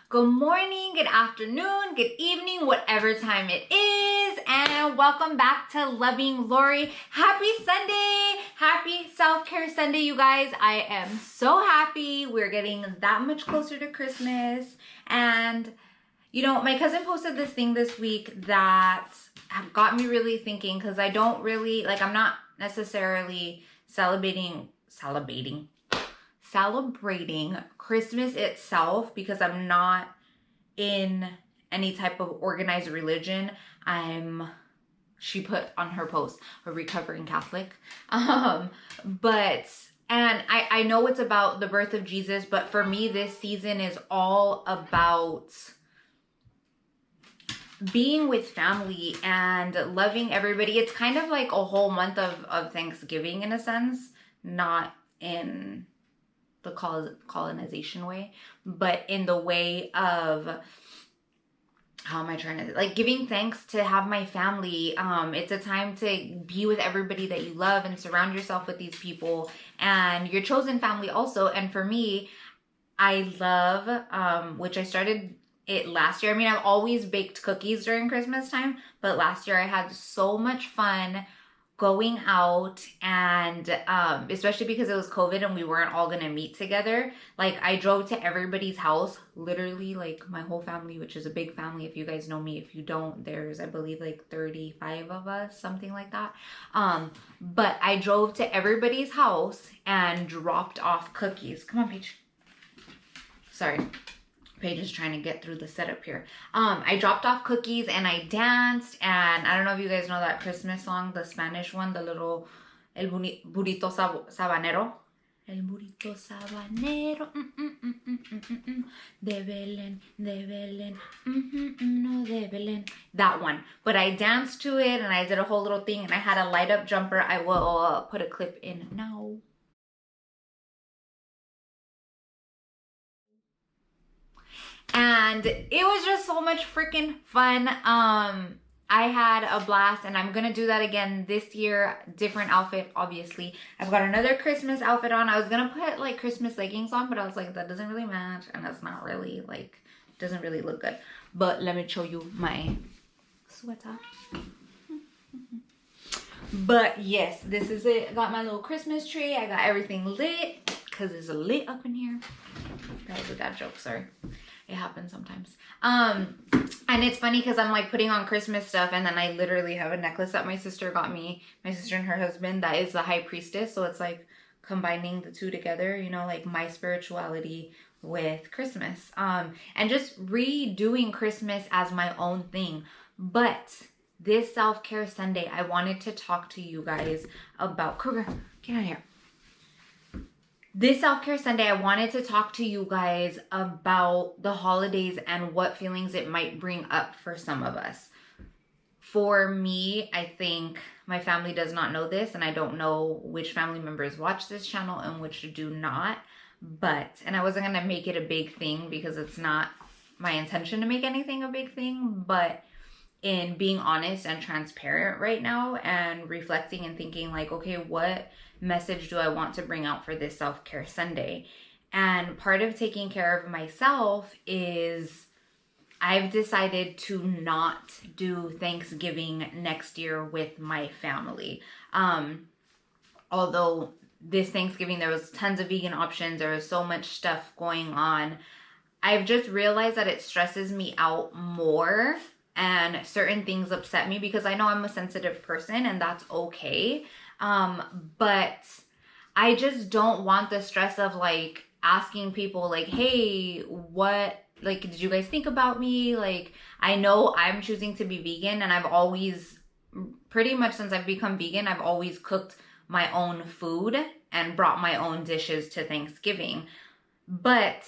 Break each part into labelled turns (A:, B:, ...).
A: Good morning, good afternoon, good evening, whatever time it is, and welcome back to Loving Lori. Happy Sunday! Happy Self-Care Sunday, you guys. I am so happy. We're getting that much closer to Christmas. And, you know, my cousin posted this thing this week that got me really thinking, because I don't really, like, I'm not necessarily celebrating Christmas itself, because I'm not in any type of organized religion. She put on her post, a recovering Catholic. And I know it's about the birth of Jesus, but for me, this season is all about being with family and loving everybody. It's kind of like a whole month of Thanksgiving in a sense, not in the colonization way, but in the way of, how am I trying to, like, giving thanks to have my family. It's a time to be with everybody that you love and surround yourself with these people and your chosen family also. And for me, I love, which I started it last year. I mean, I've always baked cookies during Christmas time, but last year I had so much fun going out, and especially because it was COVID and we weren't all gonna meet together. Like, I drove to everybody's house, literally, like, my whole family, which is a big family. If you guys know me, if you don't, there's, I believe, like 35 of us, something like that. But I drove to everybody's house and dropped off cookies. Come on, Paige. Sorry. Paige is trying to get through the setup here. I dropped off cookies and I danced, and I don't know if you guys know that Christmas song, the Spanish one, the little El Burrito Sabanero. El Burrito Sabanero, de Belén, no de Belén. That one. But I danced to it and I did a whole little thing, and I had a light up jumper. I will put a clip in now. And it was just so much freaking fun. I had a blast, and I'm gonna do that again this year. Different outfit, obviously. I've got another Christmas outfit on. I was gonna put like Christmas leggings on, but I was like, that doesn't really match, and that's not really, like, doesn't really look good. But let me show you my sweater. But yes, this is it. I got my little Christmas tree. I got everything lit, because it's lit up in here. That was a dad joke, sorry. It happens sometimes. And it's funny because I'm like putting on Christmas stuff, and then I literally have a necklace that my sister got me, my sister and her husband, that is the high priestess. So it's like combining the two together, you know, like my spirituality with Christmas. And just redoing Christmas as my own thing. But this self-care Sunday, I wanted to talk to you guys about, Kruger, get out of here. This Self-Care Sunday, I wanted to talk to you guys about the holidays and what feelings it might bring up for some of us. For me, I think my family does not know this, and I don't know which family members watch this channel and which do not. And I wasn't going to make it a big thing because it's not my intention to make anything a big thing, but in being honest and transparent right now and reflecting and thinking like, okay, what message do I want to bring out for this Self-Care Sunday? And part of taking care of myself is I've decided to not do Thanksgiving next year with my family. Although this Thanksgiving there was tons of vegan options, there was so much stuff going on, I've just realized that it stresses me out more, and certain things upset me because I know I'm a sensitive person, and that's okay. But I just don't want the stress of like asking people like, hey, what, like, did you guys think about me? Like, I know I'm choosing to be vegan, and I've always, pretty much since I've become vegan, I've always cooked my own food and brought my own dishes to Thanksgiving. But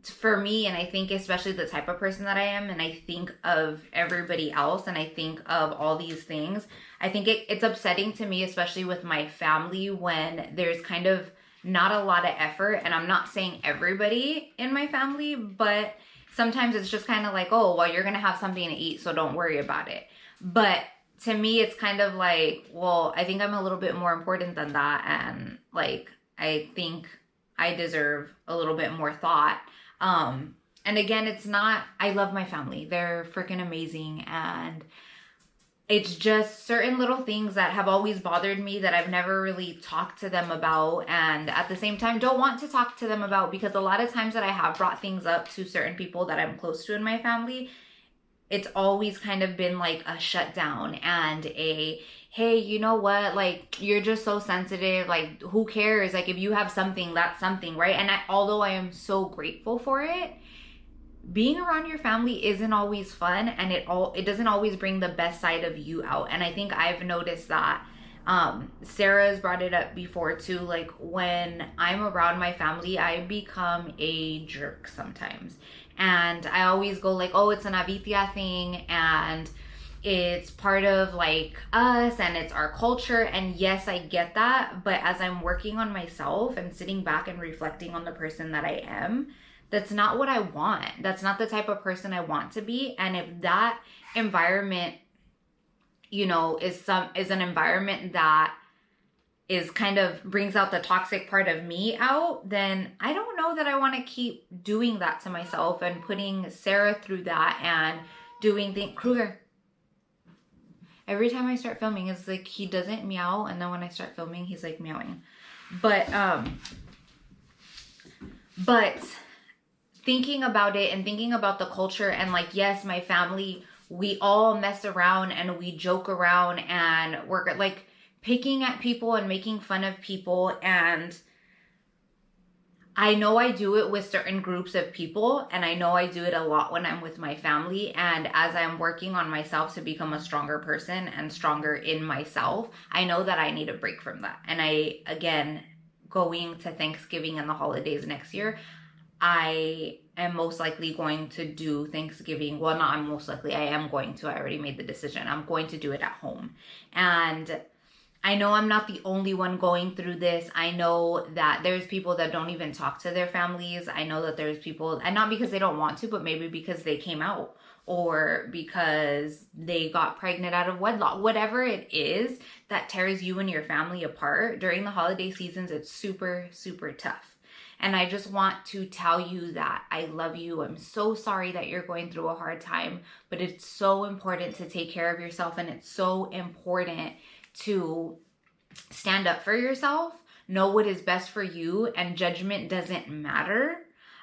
A: for me, and I think especially the type of person that I am, and I think of everybody else, and I think of all these things, I think it's upsetting to me, especially with my family, when there's kind of not a lot of effort. And I'm not saying everybody in my family, but sometimes it's just kind of like, oh, well, you're gonna have something to eat, so don't worry about it. But to me, it's kind of like, well, I think I'm a little bit more important than that, and like, I think I deserve a little bit more thought. And again, it's not, I love my family. They're freaking amazing. And it's just certain little things that have always bothered me that I've never really talked to them about. And at the same time, don't want to talk to them about, because a lot of times that I have brought things up to certain people that I'm close to in my family, it's always kind of been like a shutdown and a, hey, you know what, like, you're just so sensitive, like, who cares, like, if you have something, that's something, right? And although I am so grateful for it, being around your family isn't always fun, and it doesn't always bring the best side of you out. And I think I've noticed that. Sarah's brought it up before too, like, when I'm around my family, I become a jerk sometimes. And I always go like, oh, it's an Avitia thing, and it's part of like us, and it's our culture. And yes, I get that. But as I'm working on myself and sitting back and reflecting on the person that I am, that's not what I want. That's not the type of person I want to be. And if that environment, you know, is an environment that is kind of brings out the toxic part of me out, then I don't know that I want to keep doing that to myself and putting Sarah through that and doing things. Kruger, every time I start filming, it's like he doesn't meow, and then when I start filming, he's like meowing. But thinking about it and thinking about the culture, and like, yes, my family, we all mess around and we joke around and we're like picking at people and making fun of people. And I know I do it with certain groups of people, and I know I do it a lot when I'm with my family. And as I'm working on myself to become a stronger person and stronger in myself, I know that I need a break from that. And again, going to Thanksgiving and the holidays next year, I am most likely going to do Thanksgiving. Well, not I'm most likely. I am going to. I already made the decision. I'm going to do it at home. And I know I'm not the only one going through this. I know that there's people that don't even talk to their families. I know that there's people, and not because they don't want to, but maybe because they came out or because they got pregnant out of wedlock. Whatever it is that tears you and your family apart during the holiday seasons, it's super, super tough. And I just want to tell you that I love you. I'm so sorry that you're going through a hard time, but it's so important to take care of yourself, and it's so important to stand up for yourself, know what is best for you, and judgment doesn't matter.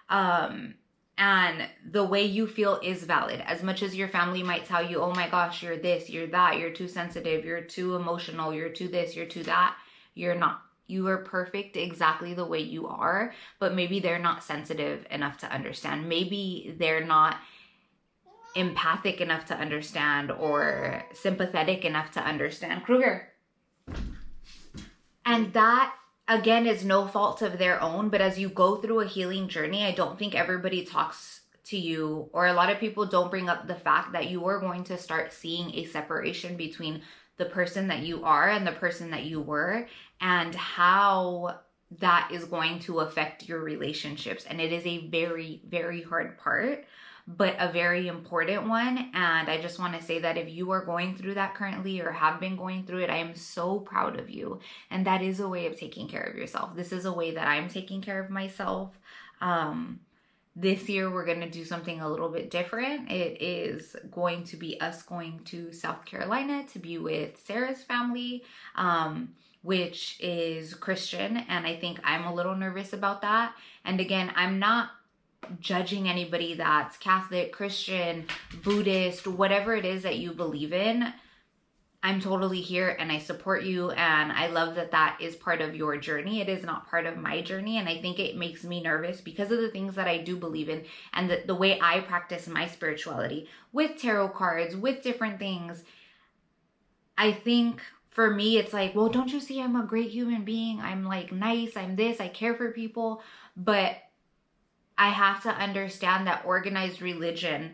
A: And the way you feel is valid. As much as your family might tell you, oh my gosh, you're this, you're that, you're too sensitive, you're too emotional, you're too this, you're too that, you're not. You are perfect exactly the way you are, but maybe they're not sensitive enough to understand. Maybe they're not empathic enough to understand or sympathetic enough to understand. Kruger. And that, again, is no fault of their own, but as you go through a healing journey, I don't think everybody talks to you, or a lot of people don't bring up the fact that you are going to start seeing a separation between the person that you are and the person that you were, and how that is going to affect your relationships. And it is a very, very hard part, but a very important one. And I just want to say that if you are going through that currently or have been going through it, I am so proud of you. And that is a way of taking care of yourself. This is a way that I'm taking care of myself. This year, we're going to do something a little bit different. It is going to be us going to South Carolina to be with Sarah's family, which is Christian. And I think I'm a little nervous about that. And again, I'm not judging anybody that's Catholic, Christian, Buddhist, whatever it is that you believe in. I'm totally here and I support you, and I love that that is part of your journey. It is not part of my journey, and I think it makes me nervous because of the things that I do believe in and the way I practice my spirituality with tarot cards, with different things. I think for me, it's like, well, don't you see I'm a great human being? I'm like nice, I'm this, I care for people, but I have to understand that organized religion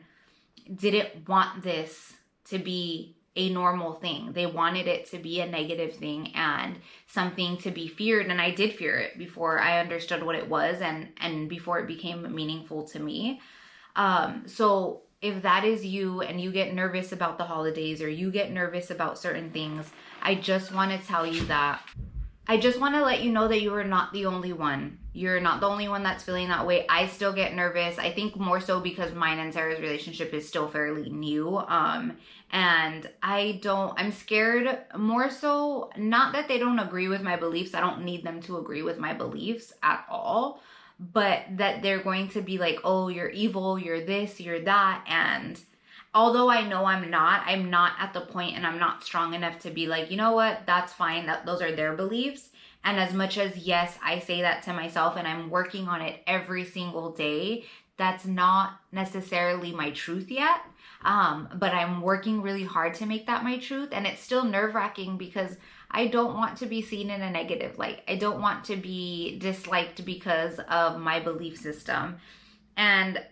A: didn't want this to be a normal thing. They wanted it to be a negative thing and something to be feared. And I did fear it before I understood what it was and before it became meaningful to me. So if that is you and you get nervous about the holidays or you get nervous about certain things, I just want to tell you that I just want to let you know that you are not the only one. You're not the only one that's feeling that way. I still get nervous. I think more so because mine and Sarah's relationship is still fairly new. And I'm scared more so, not that they don't agree with my beliefs. I don't need them to agree with my beliefs at all, but that they're going to be like, oh, you're evil, you're this, you're that. And although I know I'm not at the point, and I'm not strong enough to be like, you know what, that's fine, that those are their beliefs. And as much as, yes, I say that to myself and I'm working on it every single day, that's not necessarily my truth yet. But I'm working really hard to make that my truth. And it's still nerve-wracking because I don't want to be seen in a negative light. I don't want to be disliked because of my belief system. And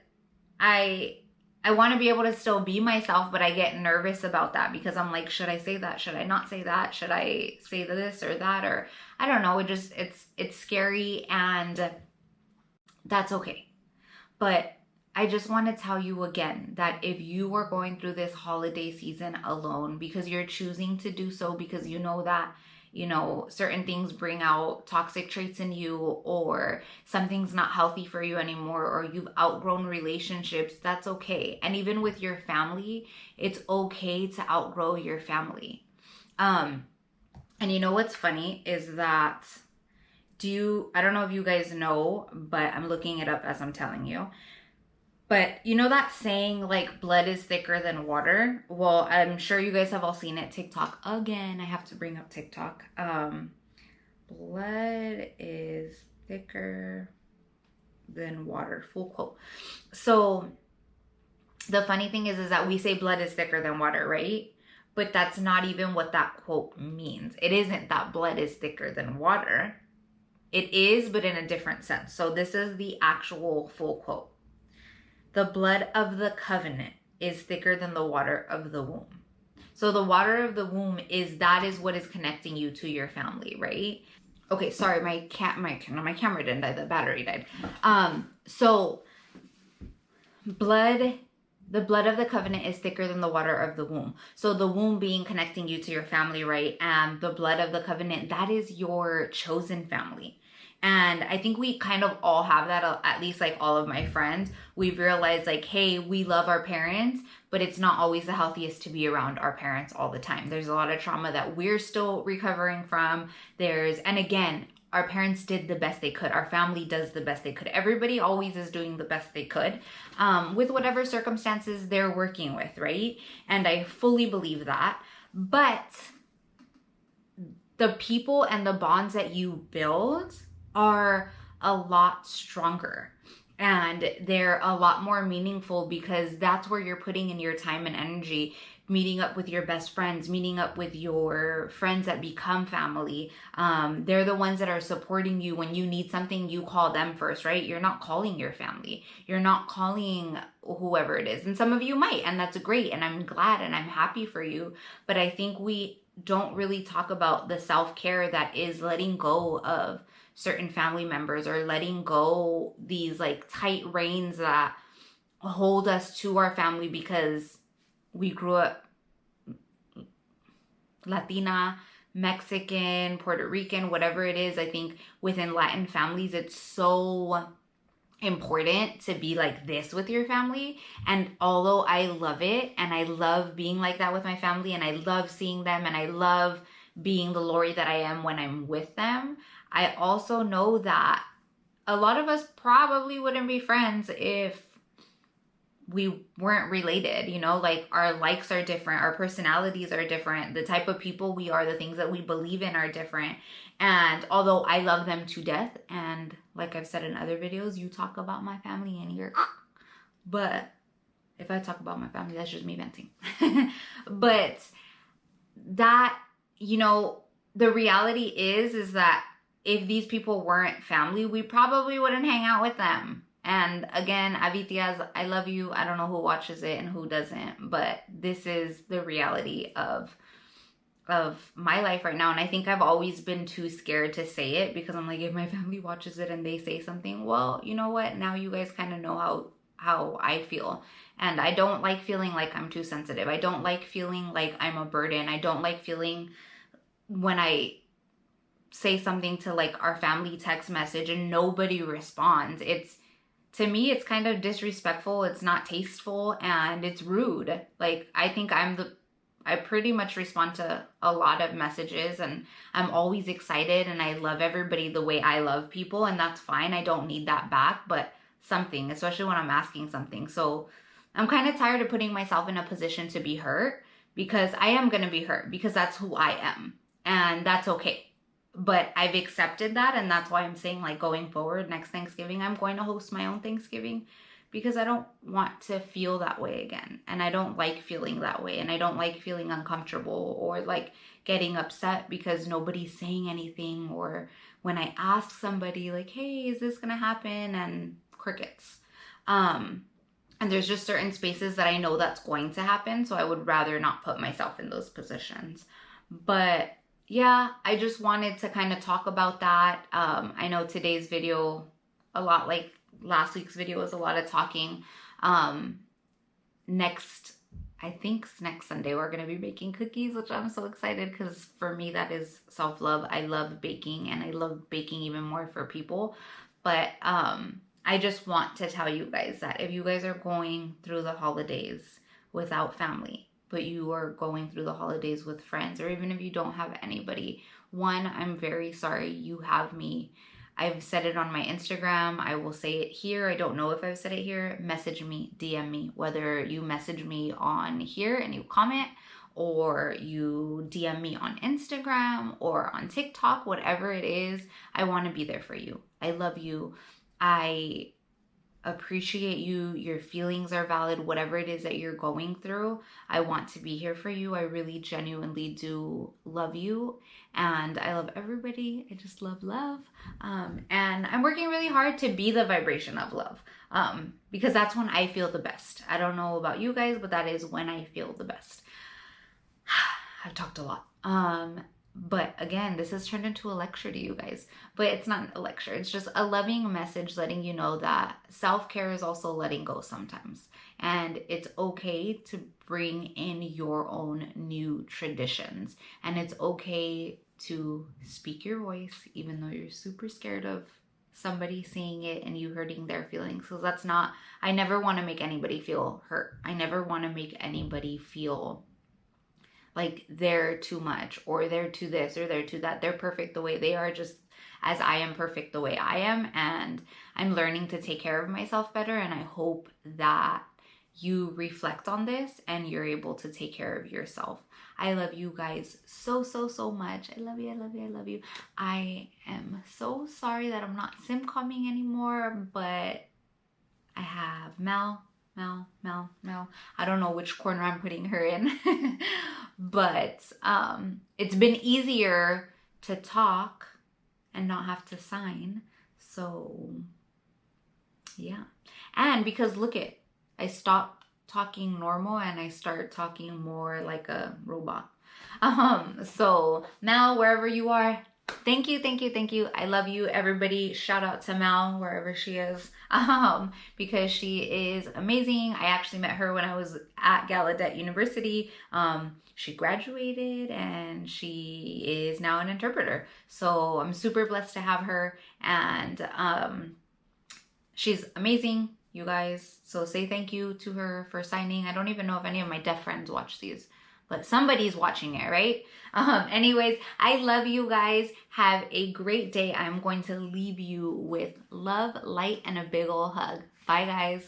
A: I want to be able to still be myself, but I get nervous about that because I'm like, should I say that? Should I not say that? Should I say this or that? Or I don't know. It's scary, and that's okay. But I just want to tell you again that if you are going through this holiday season alone because you're choosing to do so because you know that, you know, certain things bring out toxic traits in you, or something's not healthy for you anymore, or you've outgrown relationships, that's okay. And even with your family, it's okay to outgrow your family. And you know what's funny is that, I don't know if you guys know, but I'm looking it up as I'm telling you. But you know that saying, like, blood is thicker than water? Well, I'm sure you guys have all seen it. TikTok. Again, I have to bring up TikTok. Blood is thicker than water. Full quote. So the funny thing is that we say blood is thicker than water, right? But that's not even what that quote means. It isn't that blood is thicker than water. It is, but in a different sense. So this is the actual full quote. The blood of the covenant is thicker than the water of the womb. So the water of the womb is what is connecting you to your family, right? Okay, sorry, my camera didn't die, the battery died. So the blood of the covenant is thicker than the water of the womb. So the womb being connecting you to your family, right? And the blood of the covenant, that is your chosen family. And I think we kind of all have that, at least like all of my friends. We've realized like, hey, we love our parents, but it's not always the healthiest to be around our parents all the time. There's a lot of trauma that we're still recovering from. And again, our parents did the best they could. Our family does the best they could. Everybody always is doing the best they could with whatever circumstances they're working with, right? And I fully believe that. But the people and the bonds that you build are a lot stronger, and they're a lot more meaningful because that's where you're putting in your time and energy, meeting up with your best friends, meeting up with your friends that become family. They're the ones that are supporting you. When you need something, you call them first, right? You're not calling your family. You're not calling whoever it is. And some of you might, and that's great. And I'm glad and I'm happy for you. But I think we don't really talk about the self-care that is letting go of certain family members, or letting go these like tight reins that hold us to our family because we grew up Latina, Mexican, Puerto Rican, whatever it is. I think within Latin families, it's so important to be like this with your family. And although I love it and I love being like that with my family and I love seeing them and I love being the Lori that I am when I'm with them, I also know that a lot of us probably wouldn't be friends if we weren't related, you know, like our likes are different, our personalities are different, the type of people we are, the things that we believe in are different. And although I love them to death, and like I've said in other videos, you talk about my family and you're, but if I talk about my family, that's just me venting. But that, you know, the reality is that if these people weren't family, we probably wouldn't hang out with them. And again, Avitia, I love you. I don't know who watches it and who doesn't, but this is the reality of my life right now. And I think I've always been too scared to say it because I'm like, if my family watches it and they say something, well, you know what? Now you guys kind of know how I feel. And I don't like feeling like I'm too sensitive. I don't like feeling like I'm a burden. I don't like feeling when I say something to like our family text message and nobody responds, to me, it's kind of disrespectful. It's not tasteful and it's rude. Like, I think I pretty much respond to a lot of messages and I'm always excited and I love everybody the way I love people, and that's fine. I don't need that back, but something, especially when I'm asking something. So I'm kind of tired of putting myself in a position to be hurt, because I am going to be hurt because that's who I am, and that's okay. But I've accepted that, and that's why I'm saying, like, going forward, next Thanksgiving, I'm going to host my own Thanksgiving, because I don't want to feel that way again. And I don't like feeling that way. And I don't like feeling uncomfortable or like getting upset because nobody's saying anything, or when I ask somebody like, hey, is this gonna happen? And crickets. And there's just certain spaces that I know that's going to happen. So I would rather not put myself in those positions. But yeah, I just wanted to kind of talk about that. I know today's video, a lot like last week's video, was a lot of talking. Next Sunday, we're going to be baking cookies, which I'm so excited, because for me, that is self-love. I love baking, and I love baking even more for people. But I just want to tell you guys that if you guys are going through the holidays without family, but you are going through the holidays with friends, or even if you don't have anybody, one, I'm very sorry. You have me. I've said it on my Instagram. I will say it here. I don't know if I've said it here. Message me, DM me, whether you message me on here and you comment, or you DM me on Instagram or on TikTok, whatever it is, I want to be there for you. I love you. I appreciate you. Your feelings are valid. Whatever it is that you're going through, I want to be here for you. I really genuinely do love you, and I love everybody. I just love love. And I'm working really hard to be the vibration of love, because that's when I feel the best. I don't know about you guys, but that is when I feel the best. I've talked a lot. But again, this has turned into a lecture to you guys, but it's not a lecture. It's just a loving message letting you know that self-care is also letting go sometimes. And it's okay to bring in your own new traditions. And it's okay to speak your voice, even though you're super scared of somebody seeing it and you hurting their feelings. Because that's not, I never want to make anybody feel hurt. I never want to make anybody feel like they're too much, or they're too this, or they're too that. They're perfect the way they are, just as I am perfect the way I am. And I'm learning to take care of myself better. And I hope that you reflect on this and you're able to take care of yourself. I love you guys so, so, so much. I love you. I love you. I love you. I am so sorry that I'm not sim-comming anymore, but I have Mel. I don't know which corner I'm putting her in, but it's been easier to talk and not have to sign. So yeah. And because look it, I stopped talking normal and I start talking more like a robot. So Mel, wherever you are, thank you. I love you, everybody. Shout out to Mel, wherever she is, because she is amazing. I actually met her when I was at Gallaudet University. She graduated and she is now an interpreter. So I'm super blessed to have her, and she's amazing, you guys. So say thank you to her for signing. I don't even know if any of my deaf friends watch these, but somebody's watching it, right? Anyways, I love you guys. Have a great day. I'm going to leave you with love, light, and a big ol' hug. Bye, guys.